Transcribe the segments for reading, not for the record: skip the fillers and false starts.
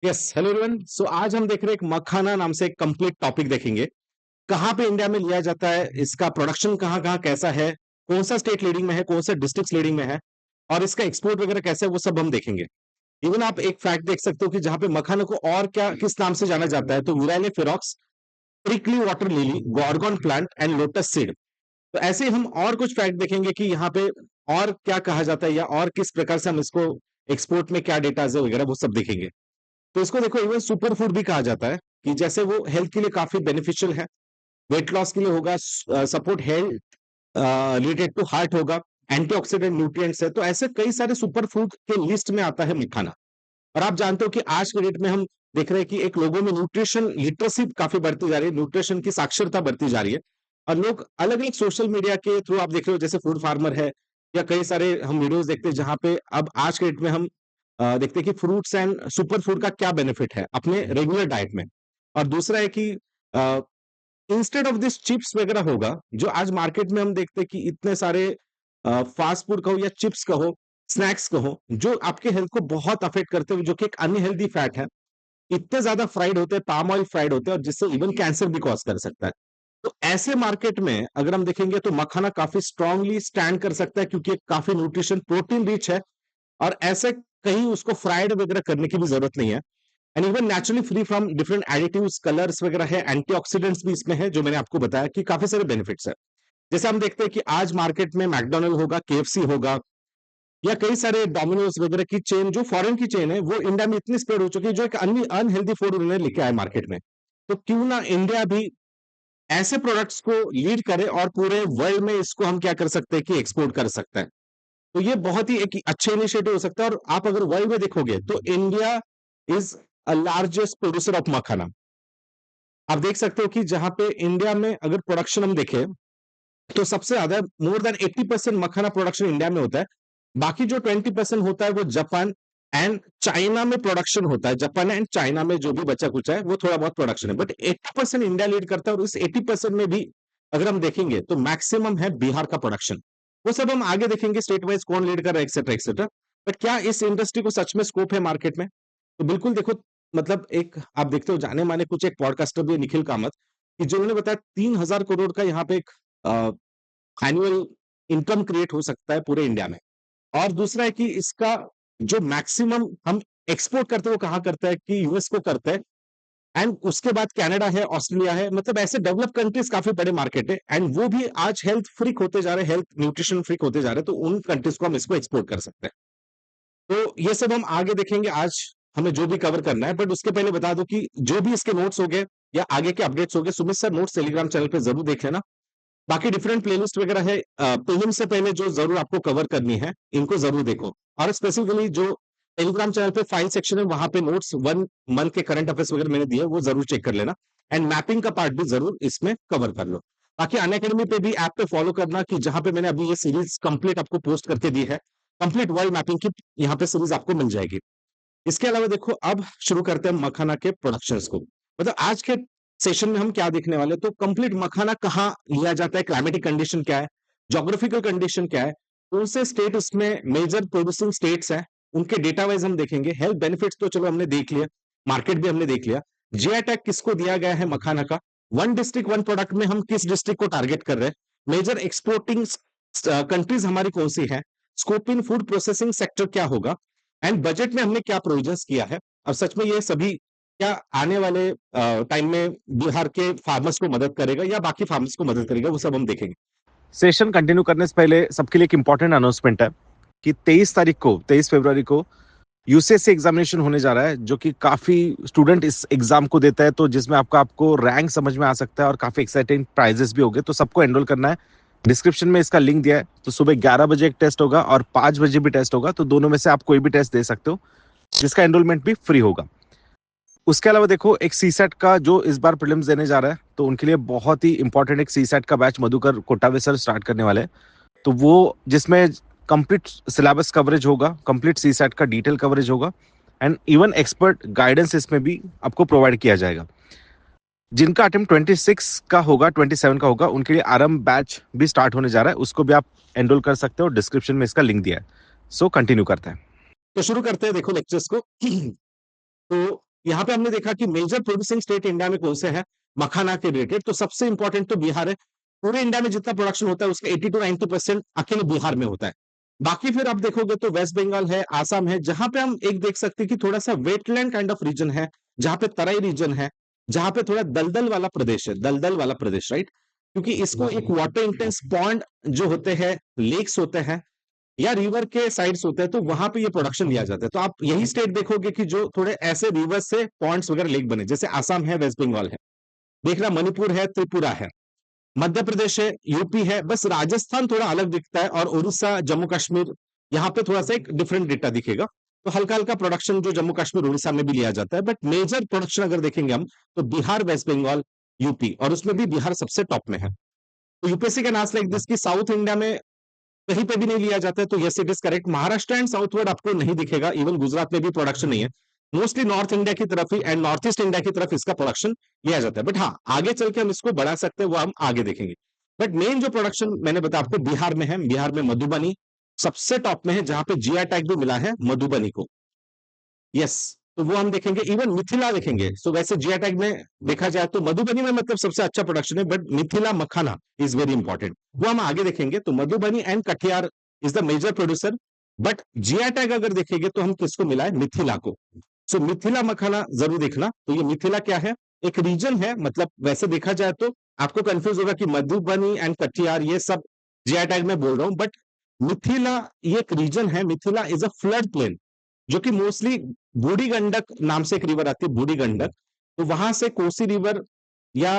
Yes, hello everyone. सो आज हम देख रहे हैं एक मखाना नाम से एक कंप्लीट टॉपिक देखेंगे। कहाँ पे इंडिया में लिया जाता है, इसका प्रोडक्शन कहाँ कहाँ कैसा है, कौन सा स्टेट लीडिंग में है, कौन सा डिस्ट्रिक्ट लीडिंग में है, और इसका एक्सपोर्ट वगैरह कैसा है, वो सब हम देखेंगे। इवन आप एक फैक्ट देख सकते हो कि जहाँ पे मखाना को और क्या किस नाम से जाना जाता है, तो euryale ferox, prickly water lily, gorgon plant and lotus seed. तो ऐसे ही हम और कुछ फैक्ट देखेंगे कि यहाँ पे और क्या कहा जाता है या और किस प्रकार से हम इसको एक्सपोर्ट में क्या डेटा है वगैरह वो सब देखेंगे। तो इसको देखो इवन सुपर फूड भी कहा जाता है कि जैसे वो हेल्थ के लिए काफी बेनिफिशियल है, वेट लॉस के लिए होगा, support health related to heart होगा, एंटीऑक्सीडेंट न्यूट्रिएंट्स है। तो ऐसे कई सारे सुपर फूड के लिस्ट में आता है मखाना। और आप जानते हो कि आज के डेट में हम देख रहे हैं कि एक लोगों में न्यूट्रिशन लिटरेसी काफी बढ़ती जा रही है, न्यूट्रिशन की साक्षरता बढ़ती जा रही है। और लोग अलग अलग सोशल मीडिया के थ्रू आप देख रहे हो, जैसे फूड फार्मर है या कई सारे हम वीडियोस देखते हैं जहां पे अब आज के डेट में हम देखते हैं कि फ्रूट्स एंड सुपर फूड का क्या बेनिफिट है अपने रेगुलर डाइट में। और दूसरा है कि इंस्टेड ऑफ दिस चिप्स वगैरह होगा, जो आज मार्केट में हम देखते हैं कि इतने सारे फास्ट फूड कहो या चिप्स कहो, स्नैक्स कहो, जो आपके हेल्थ को बहुत अफेक्ट करते हैं, जो कि एक अनहेल्दी फैट है, इतने ज्यादा फ्राइड होते हैं, पाम ऑयल फ्राइड होते हैं, और जिससे इवन कैंसर भी कॉज कर सकता है। तो ऐसे मार्केट में अगर हम देखेंगे तो मखाना काफी स्ट्रांगली स्टैंड कर सकता है, क्योंकि काफी न्यूट्रिशन प्रोटीन रिच है। और ऐसे कहीं उसको फ्राइड वगैरह करने की भी जरूरत नहीं है। And even naturally free from different additives, colours वगैरह है, एंटीऑक्सीडेंट्स भी इसमें है, जो मैंने आपको बताया कि काफी सारे बेनिफिट्स है। जैसे हम देखते हैं कि आज मार्केट में मैकडोनल्ड होगा, केएफसी होगा, या कई सारे डोमिनोज वगैरह की चेन, जो फॉरेन की चेन है, वो इंडिया में इतनी स्प्रेड हो चुकी है, जो एक अनहेल्दी फूड उन्होंने लेके आए मार्केट में। तो क्यों ना इंडिया भी ऐसे प्रोडक्ट्स को लीड करे और पूरे वर्ल्ड में इसको हम क्या कर सकते हैं कि एक्सपोर्ट कर सकते हैं। तो ये बहुत ही एक अच्छे इनिशिएटिव हो सकता है। और आप अगर वर्ल्ड में देखोगे तो India is a largest producer of makhana. आप देख सकते हो कि जहां पे इंडिया में अगर प्रोडक्शन हम देखें तो सबसे ज्यादा मोर देन 80% मखाना प्रोडक्शन इंडिया में होता है। बाकी जो 20% होता है वो जापान एंड चाइना में प्रोडक्शन होता है। जापान एंड चाइना में जो भी बचा कुछ है वो थोड़ा बहुत प्रोडक्शन है, बट 80% इंडिया लीड करता है। और इस 80% में भी अगर हम देखेंगे तो मैक्सिमम है बिहार का प्रोडक्शन। वो सब हम आगे देखेंगे, स्टेट वाइज कौन लीड कर रहा है, एक्सेट्रा एक्सेट्रा। बट क्या इस इंडस्ट्री को सच में स्कोप है मार्केट में? तो बिल्कुल देखो, मतलब एक आप देखते हो जाने माने कुछ एक पॉडकास्टर भी निखिल कामत, कि जिन्होंने बताया 3,000 करोड़ का यहाँ पे एक एनुअल इनकम क्रिएट हो सकता है पूरे इंडिया में। और दूसरा है कि इसका जो मैक्सिमम हम एक्सपोर्ट करते हैं वो कहाँ करता है कि यूएस को करता है। एंड उसके बाद कनाडा है, ऑस्ट्रेलिया है, मतलब ऐसे डेवलप कंट्रीज काफी बड़े मार्केट है। एंड वो भी आज हेल्थ फ्रीक होते जा रहे हैं, हेल्थ न्यूट्रिशन फ्रीक होते जा रहे हैं, तो उन कंट्रीज को हम इसको एक्सपोर्ट कर सकते हैं। तो ये सब हम आगे देखेंगे आज, हमें जो भी कवर करना है। बट उसके पहले बता दो कि जो भी इसके नोट्स हो गए या आगे के अपडेट्स हो गए, Sumit sir notes Telegram channel पे जरूर देख लेना। बाकी डिफरेंट प्लेलिस्ट वगैरह है प्रीलिम से पहले जो जरूर आपको कवर करनी है, इनको जरूर देखो। और स्पेसिफिकली जो टेलीग्राम चैनल पे फाइल सेक्शन है, वहां पे नोट्स 1 मंथ के करंट अफेयर्स वगैरह मैंने दिए, वो जरूर चेक कर लेना। एंड मैपिंग का पार्ट भी जरूर इसमें कवर कर लो। बाकी अनअकैडमी पे भी ऐप पे फॉलो करना, कि जहां पे मैंने अभी ये सीरीज कंप्लीट आपको पोस्ट करके दी है, कंप्लीट वर्ल्ड मैपिंग की यहाँ पे सीरीज आपको मिल जाएगी। इसके अलावा देखो, अब शुरू करते हैं मखाना के प्रोडक्शंस को। मतलब आज के सेशन में हम क्या देखने वाले, तो कंप्लीट मखाना कहाँ लिया जाता है, क्लाइमेटिक कंडीशन क्या है, ज्योग्राफिकल कंडीशन क्या है, कौन से स्टेट उसमें मेजर प्रोड्यूसिंग स्टेट्स हैं, उनके डेटा वाइज हम देखेंगे। हेल्थ बेनिफिट्स तो चलो हमने देख लिया, मार्केट भी हमने देख लिया, जीआई टैग किसको दिया गया है मखाना का, वन डिस्ट्रिक्ट वन प्रोडक्ट में हम किस डिस्ट्रिक्ट को टारगेट कर रहे हैं, मेजर एक्सपोर्टिंग कंट्रीज हमारी कौन सी है, scope in food processing sector क्या होगा, एंड बजट में हमने क्या प्रोविजंस किया है, और सच में ये सभी क्या आने वाले टाइम में बिहार के फार्मर्स को मदद करेगा या बाकी फार्मर्स को मदद करेगा, वो सब हम देखेंगे। सेशन कंटिन्यू करने से पहले सबके लिए एक इंपॉर्टेंट अनाउंसमेंट है कि 23 फरवरी को यूसीएससी एग्जामिनेशन होने जा रहा है, जो कि काफी स्टूडेंट इस एग्जाम को देता है, तो जिसमें आपको रैंक समझ में आ सकता है और काफी एक्साइटिंग प्राइजेस भी होंगे। तो सबको एनरोल करना है। डिस्क्रिप्शन में इसका लिंक दिया है। तो सुबह 11 बजे एक टेस्ट होगा और 5 बजे भी टेस्ट होगा, तो दोनों में से आप कोई भी टेस्ट दे सकते हो, जिसका एनरोलमेंट भी फ्री होगा। उसके अलावा देखो, एक सीसेट का जो इस बार प्रीलिम्स देने जा रहा है, तो उनके लिए बहुत ही इंपॉर्टेंट एक सीसेट का बैच मधुकर कोटावे सर स्टार्ट करने वाले हैं। तो वो जिसमें कंप्लीट सिलेबस कवरेज होगा, कंप्लीट सीसेट का डिटेल कवरेज होगा, एंड इवन एक्सपर्ट गाइडेंस इसमें भी आपको प्रोवाइड किया जाएगा। जिनका अटेम्प्ट 26 का होगा, 27 का होगा, उनके लिए आरंभ बैच भी स्टार्ट होने जा रहा है। उसको भी आप एनरोल कर सकते हो, डिस्क्रिप्शन में इसका लिंक दिया है। सो कंटिन्यू करते हैं। तो शुरू करते हैं देखो लेक्चर्स को। तो यहाँ पे हमने देखा कि मेजर प्रोड्यूसिंग स्टेट इंडिया में कौन से है मखाना के रिलेटेड, तो सबसे इंपॉर्टेंट तो बिहार है। पूरे इंडिया में जितना प्रोडक्शन होता है उसका 80 to 90% अकेले बिहार में होता है। बाकी फिर आप देखोगे तो वेस्ट बंगाल है, आसाम है, जहां पे हम एक देख सकते हैं कि थोड़ा सा वेटलैंड काइंड ऑफ रीजन है, जहां पे तराई रीजन है, जहां पे थोड़ा दलदल वाला प्रदेश है, दलदल वाला प्रदेश, राइट? क्योंकि इसको एक वाटर इंटेंस पॉन्ड जो होते हैं, लेक्स होते हैं या रिवर के साइड्स होते हैं, तो वहां पे ये प्रोडक्शन लिया जाता है। तो आप यही स्टेट देखोगे कि जो थोड़े ऐसे रिवर से पॉन्ड्स वगैरह लेक बने, जैसे आसाम है, वेस्ट बंगाल है, देखना मणिपुर है, त्रिपुरा है, मध्य प्रदेश है, यूपी है, बस राजस्थान थोड़ा अलग दिखता है, और उड़ीसा, जम्मू कश्मीर, यहाँ पे थोड़ा सा एक डिफरेंट डेटा दिखेगा। तो हल्का हल्का प्रोडक्शन जो जम्मू कश्मीर उड़ीसा में भी लिया जाता है, बट मेजर प्रोडक्शन अगर देखेंगे हम तो बिहार, वेस्ट बंगाल, यूपी, और उसमें भी बिहार सबसे टॉप में है। तो यूपीएससी का नाम लाइक दिस की साउथ इंडिया में कहीं पे भी नहीं लिया जाता है, तो yes it is correct. Maharashtra and southward आपको नहीं दिखेगा, इवन गुजरात में भी प्रोडक्शन नहीं है, मोस्टली नॉर्थ इंडिया की तरफ ही एंड नॉर्थ ईस्ट इंडिया की तरफ इसका प्रोडक्शन लिया जाता है। बट हाँ, आगे चल के हम इसको बढ़ा सकते हैं, वो हम आगे देखेंगे। बट मेन जो प्रोडक्शन मैंने बताया आपको बिहार में है, बिहार में मधुबनी सबसे टॉप में है, जहां पे जीआई टैग भी मिला है मधुबनी को। यस, तो वो हम देखेंगे, इवन मिथिला देखेंगे। सो वैसे जीआई टैग में देखा जाए तो मधुबनी में मतलब सबसे अच्छा प्रोडक्शन है, but Mithila makhana is very important, वो हम आगे देखेंगे। तो Madhubani and Katihar is the major producer, but GI tag अगर देखेंगे तो हम किसको मिला है, मिथिला को। सो मिथिला मखाना जरूर देखना। तो ये मिथिला क्या है, एक रीजन है, मतलब वैसे देखा जाए तो आपको कंफ्यूज होगा कि मधुबनी एंड कटिहार ये सब जीआई टैग में बोल रहा हूं, बट मिथिला ये एक रीजन है। Mithila is a flood plain, जो कि मोस्टली बूढ़ी गंडक नाम से एक रिवर आती है, बूढ़ी गंडक, तो वहां से कोसी रिवर, या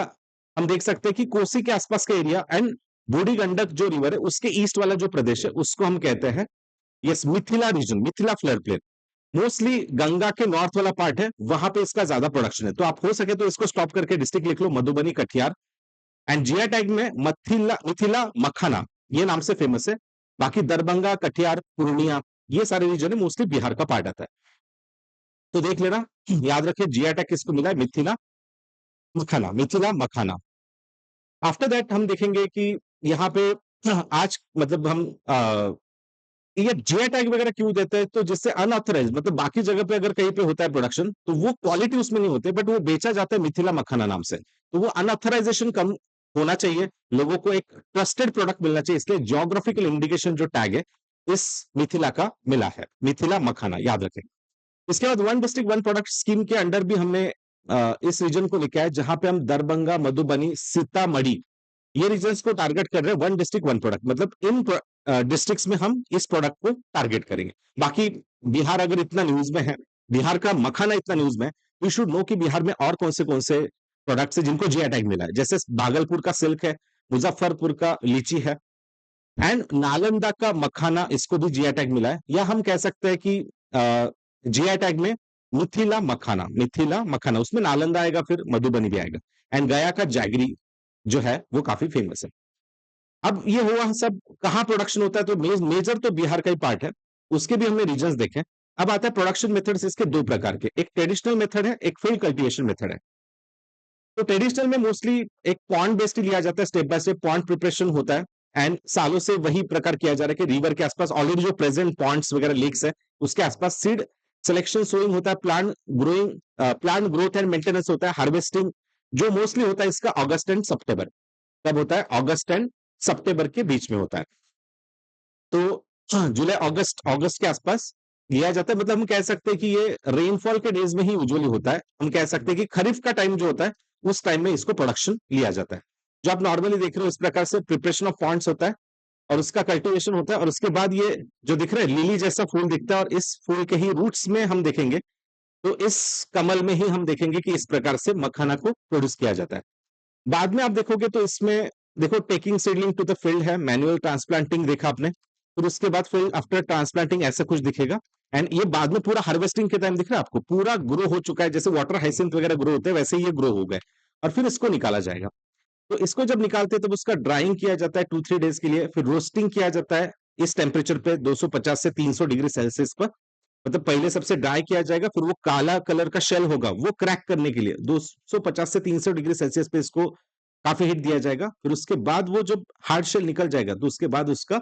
हम देख सकते हैं कि कोसी के आसपास का एरिया एंड बूढ़ी गंडक जो रिवर है उसके ईस्ट वाला जो प्रदेश है उसको हम कहते हैं yes Mithila region, Mithila flood plain. Mostly Ganga के नॉर्थ वाला पार्ट है, वहां पे इसका ज्यादा प्रोडक्शन है। तो आप हो सके तो इसको स्टॉप करके डिस्ट्रिक्ट लिख लो, Madhubani, Katihar, and GI tag में मिथिला, मिथिला मखाना ये नाम से फेमस है। बाकी दरभंगा, कटिहार, पूर्णिया, ये सारे रीजन है, मोस्टली बिहार का पार्ट आता है। तो देख लेना, याद रखिए जीआई टैग किसको मिला है, मिथिला मखाना, मिथिला मखाना। आफ्टर दैट हम देखेंगे कि यहाँ पे आज मतलब हम ये जीआई टैग वगैरह क्यों देते हैं, तो जिससे अनऑथराइज, मतलब बाकी जगह पे अगर कहीं पे होता है प्रोडक्शन तो वो क्वालिटी उसमें नहीं होती, बट वो बेचा जाता है मिथिला मखाना नाम से, तो वो अनऑथराइजेशन कम होना चाहिए, लोगों को एक ट्रस्टेड प्रोडक्ट मिलना चाहिए, इसलिए ज्योग्राफिकल इंडिकेशन जो टैग है इस मिथिला का मिला है, मिथिला मखाना, याद रखें। इसके बाद one district one product scheme के अंडर भी हमने इस रीजन को लेके आए, जहां पे हम दरभंगा, मधुबनी, सीतामढ़ी ये रीजन्स को टारगेट कर रहे हैं, वन डिस्ट्रिक्ट वन प्रोडक्ट, मतलब इन डिस्ट्रिक्ट्स में हम इस प्रोडक्ट को टारगेट करेंगे। बाकी बिहार अगर इतना न्यूज में है, बिहार का मखाना इतना न्यूज में है, यू शुड नो कि बिहार में और कौन से प्रोडक्ट्स है जिनको जीआई टैग मिला है, जैसे भागलपुर का सिल्क है, मुजफ्फरपुर का लीची है, एंड नालंदा का मखाना, इसको भी जीआई टैग मिला है। या हम कह सकते हैं कि जीआई टैग में मिथिला मखाना, मिथिला मखाना, उसमें नालंदा आएगा, फिर मधुबनी भी आएगा, एंड गया का जैगरी जो है वो काफी फेमस है। अब ये हुआ सब कहाँ प्रोडक्शन होता है, तो मेजर तो बिहार का ही पार्ट है, उसके भी हमने रीजन देखे। अब आता है प्रोडक्शन मेथड्स, इसके दो प्रकार के, एक ट्रेडिशनल मेथड है, एक फील्ड कल्टीवेशन मेथड है। तो ट्रेडिशनल में मोस्टली एक पॉन्ड बेस्ड लिया जाता है, step by step pond preparation होता है, एंड सालों से वही प्रकार किया जा रहा है कि रिवर के आसपास ऑलरेडी जो प्रेजेंट पॉन्ड्स वगैरह लेक्स है उसके आसपास सीड सिलेक्शन, सोइंग होता है, plant growing, plant growth and maintenance होता है, हार्वेस्टिंग जो मोस्टली होता है इसका अगस्त एंड सितंबर, तब होता है अगस्त एंड सितंबर के बीच में होता है। तो जुलाई अगस्त, अगस्त के आसपास लिया जाता है, मतलब हम कह सकते हैं कि ये रेनफॉल के डेज में ही यूजुअली होता है। हम कह सकते हैं कि खरीफ का टाइम जो होता है उस टाइम में इसको प्रोडक्शन लिया जाता है। जो आप नॉर्मली देख रहे हो इस प्रकार से प्रिपरेशन ऑफ पॉन्ड्स होता है और उसका कल्टीवेशन होता है, और उसके बाद ये जो दिख रहा है लिली जैसा फूल दिखता है, और इस फूल के ही रूट्स में हम देखेंगे, तो इस कमल में ही हम देखेंगे कि इस प्रकार से मखाना को प्रोड्यूस किया जाता है। बाद में आप देखोगे तो इसमें देखो taking seedling to the field है, मैनुअल ट्रांसप्लांटिंग देखा आपने, फिर उसके बाद फील्ड आफ्टर ट्रांसप्लांटिंग ऐसा कुछ दिखेगा, एंड ये बाद में पूरा हार्वेस्टिंग के टाइम दिख रहा है आपको, पूरा ग्रो हो चुका है, जैसे वाटर हाइसिंथ वगैरह ग्रो होते हैं वैसे ही ये ग्रो हो गए, और फिर इसको निकाला जाएगा। तो इसको जब निकालते हैं तब उसका ड्राइंग किया जाता है 2-3 डेज के लिए, फिर रोस्टिंग किया जाता है इस टेम्परेचर पे 250 से 300 डिग्री सेल्सियस पर, मतलब पहले सबसे ड्राई किया जाएगा, फिर वो काला कलर का शेल होगा वो क्रैक करने के लिए 250 से 300 डिग्री सेल्सियस पे इसको काफी हीट दिया जाएगा, फिर उसके बाद वो जब हार्ड शेल निकल जाएगा तो उसके बाद उसका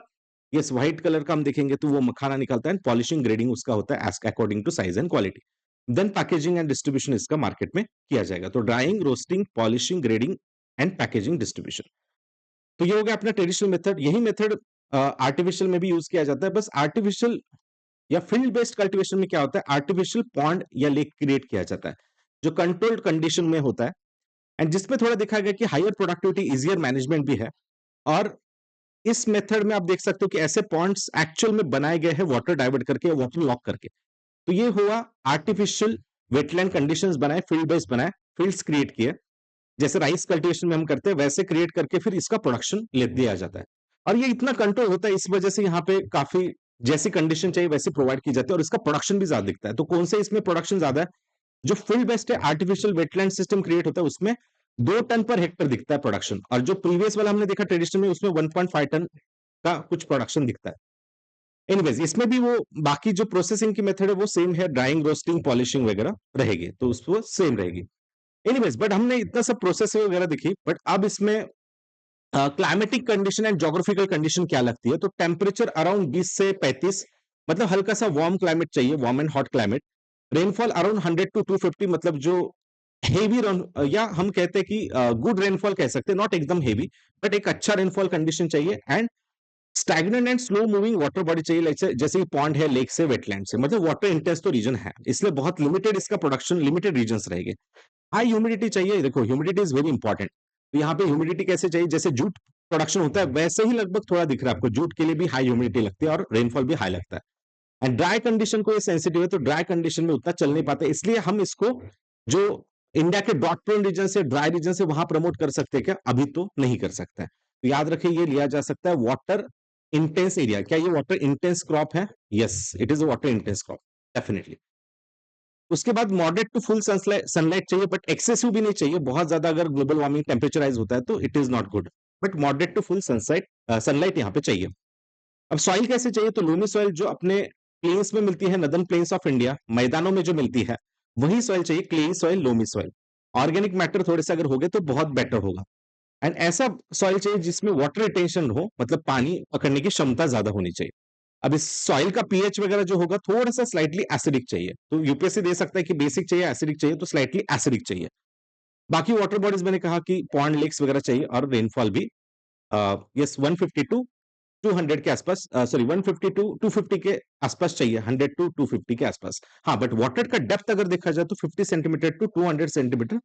यस व्हाइट कलर का हम देखेंगे तो वो मखाना निकलता है, पॉलिशिंग ग्रेडिंग उसका होता है according to size and quality. Then packaging and distribution इसका मार्केट में किया जाएगा। तो drying, roasting, polishing, grading and packaging, distribution. तो ये हो गया अपना ट्रेडिशनल मेथड। यही मेथड आर्टिफिशियल में भी यूज किया जाता है। बस आर्टिफिशियल या फील्ड बेस्ड कल्टीवेशन में क्या होता है, आर्टिफिशियल पॉन्ड या लेक क्रिएट किया जाता है जो कंट्रोल्ड कंडीशन में होता है, एंड जिसमें थोड़ा देखा गया कि हायर प्रोडक्टिविटी, इजियर मैनेजमेंट भी है। और इस मेथड में आप देख सकते हो कि ऐसे पॉन्ड्स एक्चुअल में बनाए गए हैं वाटर डाइवर्ट करके, वाटर लॉक करके। तो ये हुआ आर्टिफिशियल वेटलैंड कंडीशंस बनाए, फील्ड बेस्ड बनाए, फील्ड्स क्रिएट किए, जैसे राइस कल्टीवेशन में हम करते हैं वैसे क्रिएट करके फिर इसका प्रोडक्शन ले दिया जाता है। और ये इतना कंट्रोल होता है, इस वजह से यहाँ पे काफी जैसी कंडीशन चाहिए वैसी प्रोवाइड की जाती है और इसका प्रोडक्शन भी ज्यादा दिखता है। तो कौन से इसमें प्रोडक्शन ज्यादा है, जो फील्ड बेस्ड है, आर्टिफिशियल वेटलैंड सिस्टम क्रिएट होता है, उसमें 2 टन पर हेक्टर दिखता है प्रोडक्शन। और जो प्रीवियस वाला हमने देखा ट्रेडिशनल में, उसमें 1.5 टन का कुछ प्रोडक्शन दिखता है। एनीवेज, इसमें भी वो बाकी जो प्रोसेसिंग की मेथड है वो सेम है, ड्राइंग, रोस्टिंग, पॉलिशिंग वगैरह रहेगी, तो उसको सेम रहेगी। एनीवेज, बट हमने इतना सब प्रोसेस वगैरह देखी, बट अब इसमें climatic condition and geographical condition क्या लगती है। तो टेम्परेचर अराउंड 20 से 35, मतलब हल्का सा वार्म क्लाइमेट चाहिए, warm and hot climate. Rainfall around 100 to 250, मतलब जो हेवी या हम कहते हैं कि गुड रेनफॉल कह सकते हैं, नॉट एकदम हेवी, बट एक अच्छा रेनफॉल कंडीशन चाहिए। And stagnant and slow moving water body चाहिए, जैसे कि पॉन्ड है, लेक से, वेटलैंड से, मतलब वाटर इंटेंस तो रीजन है, इसलिए बहुत लिमिटेड इसका प्रोडक्शन, लिमिटेड रीजन रहेंगे। हाई ह्यूमिडिटी चाहिए, देखो ह्यूमिडिटी इज वेरी इंपॉर्टेंट। तो यहाँ पे ह्यूमिडिटी कैसे चाहिए, जैसे जूट प्रोडक्शन होता है वैसे ही लगभग थोड़ा दिख रहा है आपको, जूट के लिए भी हाई ह्यूमिडिटी लगती है और रेनफॉल भी हाई लगता है। एंड ड्राई कंडीशन को ये सेंसिटिव है, तो ड्राई कंडीशन में उतना चल नहीं पाता, इसलिए हम इसको जो इंडिया के डॉट प्रोन रीजन से, ड्राई रीजन से, वहां प्रमोट कर सकते हैं क्या, अभी तो नहीं कर सकते हैं। तो याद रखिए ये लिया जा सकता है वाटर इंटेंस एरिया। क्या ये वाटर इंटेंस क्रॉप है? Yes, it is a water intense crop, definitely. उसके बाद मॉडरेट टू फुल सनलाइट चाहिए, बट एक्सेसिव भी नहीं चाहिए, बहुत ज्यादा अगर ग्लोबल वार्मिंग टेम्परेचराइज होता है तो it is not good, but moderate to full sunlight यहाँ पे चाहिए। अब सॉइल कैसे चाहिए, तो लोमी सॉइल जो अपने प्लेन्स में मिलती है, नदर्न प्लेन्स ऑफ इंडिया, मैदानों में जो मिलती है वही सॉइल चाहिए, clay soil, loamy soil. Organic matter थोड़े से अगर हो गए तो बहुत बेटर होगा। एंड ऐसा सॉइल चाहिए जिसमें वाटर रिटेंशन हो, मतलब पानी पकड़ने की क्षमता ज्यादा होनी चाहिए। अब इस सॉइल का पीएच वगैरह जो होगा थोड़ा सा स्लाइटली एसिडिक चाहिए, तो यूपीएससी दे सकता है कि बेसिक चाहिए, एसिडिक चाहिए, तो स्लाइटली एसिडिक चाहिए। बाकी वाटर बॉडीज मैंने कहा कि पॉन्ड, लेक्स वगैरह चाहिए, और रेनफॉल भी यस 150 टू 200 के आसपास, सॉरी 150 टू 250 के आसपास चाहिए, 100 टू 250 के आसपास। हाँ, बट वाटर का डेप्थ अगर देखा जाए तो 50 सेंटीमीटर टू 200 सेंटीमीटर,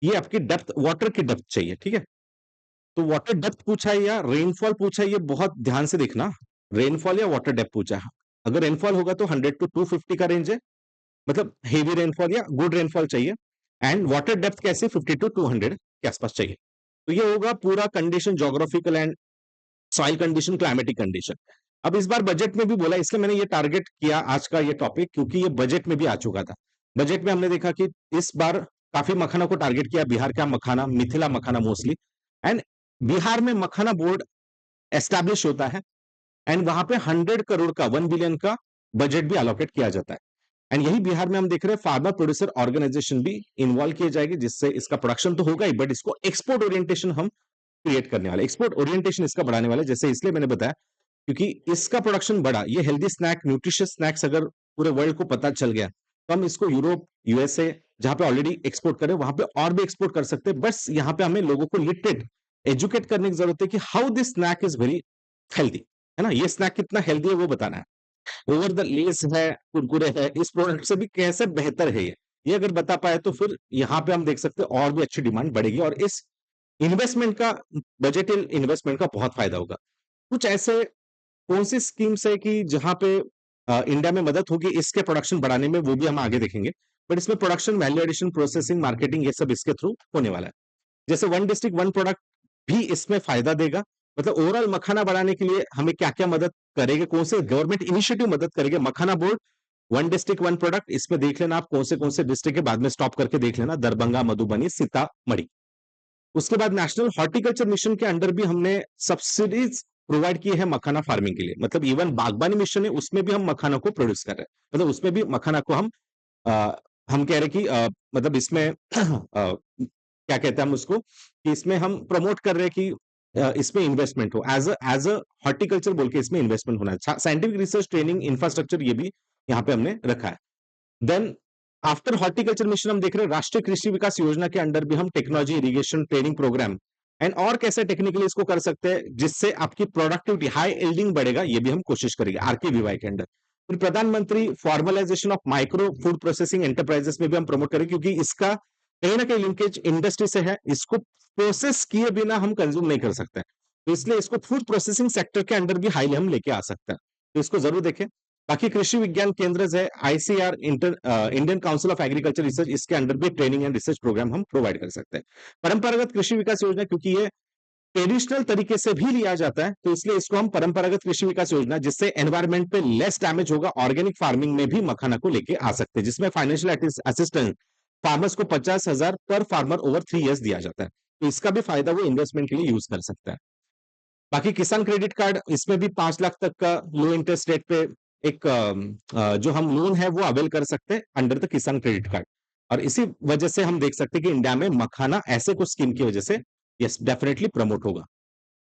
ये आपकी डेप्थ, वाटर की डेप्थ चाहिए, ठीक है। तो वाटर डेप्थ पूछा है या रेनफॉल पूछा है, ये बहुत ध्यान से देखना, रेनफॉल या वाटर डेप्थ पूछा है। अगर रेनफॉल होगा तो 100 टू 250 का रेंज है, मतलब हेवी रेनफॉल या गुड रेनफॉल चाहिए। एंड वाटर डेप्थ कैसे, 50 टू 200 के आसपास चाहिए। तो ये होगा पूरा condition, geographical and soil condition, climatic condition. अब इस बार बजट में भी बोला, इसलिए मैंने ये टारगेट किया आज का ये टॉपिक, क्योंकि ये बजट में भी आ चुका था। बजट में हमने देखा कि इस बार काफी मखाना को टारगेट किया, बिहार का मखाना, मिथिला मखाना मोस्टली। एंड बिहार में मखाना बोर्ड एस्टैब्लिश होता है, एंड वहां पे 100 करोड़ का, 1 बिलियन का बजट भी अलोकेट किया जाता है। एंड यही बिहार में हम देख रहे हैं फार्मर प्रोड्यूसर ऑर्गेनाइजेशन भी इन्वॉल्व किए जाएगी, जिससे इसका प्रोडक्शन तो होगा ही, बट इसको एक्सपोर्ट ओरिएंटेशन हम क्रिएट करने वाले, एक्सपोर्ट ओरिएंटेशन इसका बढ़ाने वाले। जैसे इसलिए मैंने बताया क्योंकि इसका प्रोडक्शन बढ़ा, ये हेल्दी स्नैक, न्यूट्रिशियस स्नैक्स अगर पूरे वर्ल्ड को पता चल गया तो हम इसको यूरोप, यूएसए, जहां पे ऑलरेडी एक्सपोर्ट करें वहां पे और भी एक्सपोर्ट कर सकते हैं। बस यहाँ पे हमें लोगों को लिटरेट, एजुकेट करने की जरूरत है कि how this snack is very healthy, है ना, ये स्नैक कितना हेल्दी है वो बताना है। ओवर द लेस है, कुरकुरे है, इस प्रोडक्ट से भी कैसे बेहतर है ये अगर बता पाए तो फिर यहाँ पे हम देख सकते हैं और भी अच्छी डिमांड बढ़ेगी, और इस इन्वेस्टमेंट का, बजट इन्वेस्टमेंट का बहुत फायदा होगा। कुछ ऐसे कौन सी स्कीम्स है कि जहां पे इंडिया में मदद होगी इसके प्रोडक्शन बढ़ाने में, वो भी हम आगे देखेंगे। बट इसमें production, value addition, processing, marketing, ये सब इसके थ्रू होने वाला है। जैसे वन डिस्ट्रिक्ट वन प्रोडक्ट भी इसमें फायदा देगा, मतलब ओवरऑल मखाना बढ़ाने के लिए हमें क्या क्या मदद करेगा, कौन से गवर्नमेंट इनिशिएटिव मदद करेंगे। Makhana board, one district one product, इसमें देख लेना आप कौन से डिस्ट्रिक्ट के, बाद में स्टॉप करके देख लेना, दरभंगा, मधुबनी, सीतामढ़ी। उसके बाद नेशनल हॉर्टिकल्चर मिशन के अंडर भी हमने सब्सिडीज प्रोवाइड की है मखाना फार्मिंग के लिए, मतलब इवन बागबानी मिशन है उसमें भी हम मखाना को प्रोड्यूस कर रहे हैं, मतलब उसमें भी मखाना को हम कह रहे कि मतलब इसमें क्या कहते हैं हम उसको, कि इसमें हम प्रमोट कर रहे हैं कि इसमें इन्वेस्टमेंट हो, एज अ हॉर्टिकल्चर बोल के इसमें इन्वेस्टमेंट होना है। साइंटिफिक रिसर्च, ट्रेनिंग, इंफ्रास्ट्रक्चर, ये भी यहाँ पे हमने रखा है। देन आफ्टर हॉर्टिकल्चर मिशन हम देख रहे हैं राष्ट्रीय कृषि विकास योजना के अंडर भी हम technology irrigation training program and और कैसे टेक्निकली इसको कर सकते हैं जिससे आपकी प्रोडक्टिविटी हाई एल्डिंग बढ़ेगा, ये भी हम कोशिश करेंगे आरकेवीवाई के अंडर। फिर प्रधानमंत्री formalisation of micro food processing enterprises में भी हम प्रमोट करेंगे, क्योंकि इसका कहीं ना कहीं लिंकेज इंडस्ट्री से है, इसको प्रोसेस किए बिना हम कंज्यूम नहीं कर सकते, तो इसलिए इसको फूड प्रोसेसिंग सेक्टर के अंडर भी हाईली हम लेके आ सकते हैं, तो इसको जरूर देखें। बाकी कृषि विज्ञान केंद्र है ICR Indian council of agriculture research, इसके अंडर भी ट्रेनिंग एंड रिसर्च प्रोग्राम हम प्रोवाइड कर सकते हैं। परंपरागत कृषि विकास योजना, क्योंकि ये ट्रेडिशनल तरीके से भी लिया जाता है, तो इसलिए इसको हम परंपरागत कृषि विकास योजना, जिससे एनवायरमेंट पे लेस डैमेज होगा, ऑर्गेनिक फार्मिंग में भी मखाना को लेके आ सकते हैं, जिसमें फाइनेंशियल असिस्टेंस फार्मर्स को 50,000 पर फार्मर ओवर 3 इयर्स दिया जाता है, तो इसका भी फायदा वो इन्वेस्टमेंट के लिए यूज कर सकता है। बाकी किसान क्रेडिट कार्ड, इसमें भी 5 लाख तक का लो इंटरेस्ट रेट पे एक जो हम लोन है वो अवेल कर सकते हैं अंडर द किसान क्रेडिट कार्ड, और इसी वजह से हम देख सकते हैं कि इंडिया में मखाना ऐसे कुछ स्कीम की वजह से यस डेफिनेटली प्रमोट होगा।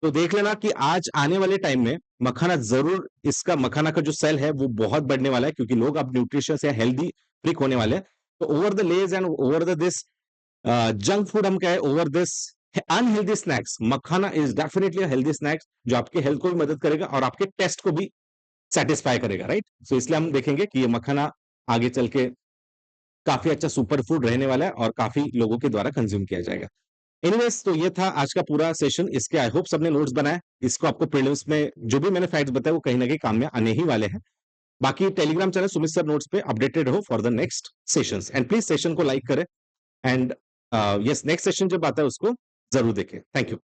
तो देख लेना कि आज आने वाले टाइम में मखाना जरूर, इसका मखाना का जो सेल है वो बहुत बढ़ने वाला है, क्योंकि लोग अब न्यूट्रिशियस या हेल्दी फ्रीक होने वाले हैं, तो over the ledge and over the this junk food हम कहे, over this unhealthy snacks, makhana is definitely healthy snacks जो आपके हेल्थ को भी मदद करेगा और आपके टेस्ट को भी सेटिस्फाई करेगा, राइट। सो इसलिए हम देखेंगे कि ये मखाना आगे चल के काफी अच्छा सुपर फूड रहने वाला है और काफी लोगों के द्वारा कंज्यूम किया जाएगा। एनीवेज, तो ये था आज का पूरा सेशन। इसके आई होप सबने नोट्स बनाए, इसको आपको प्रीलिम्स में जो भी मैंने फैक्ट्स बताए वो कहीं ना कहीं काम में आने ही वाले हैं। बाकी Telegram channel Sumit sir notes पे अपडेटेड रहो for the next sessions, and please session को लाइक करें, एंड यस नेक्स्ट सेशन जब आता है उसको जरूर देखें। Thank you.